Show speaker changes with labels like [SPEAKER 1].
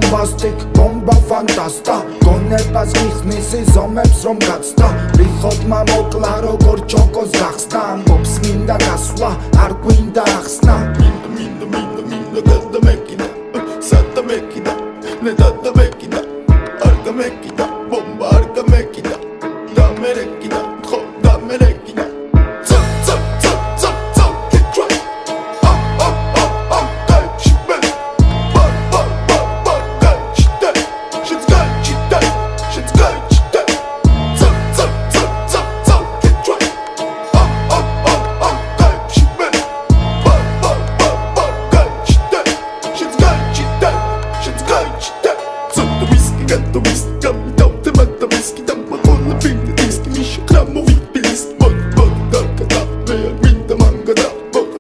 [SPEAKER 1] bombastic, bomba fantasta გონებას გიხსნის ზომებს რომ გაცდა რიხოდმა მოკლა როგორ ჩოკოს გახსნა ამბობს მინდა გასვლა არ გვინდა ახსნა
[SPEAKER 2] მინდა გადამეკიდა სათამეკიდა ნეტად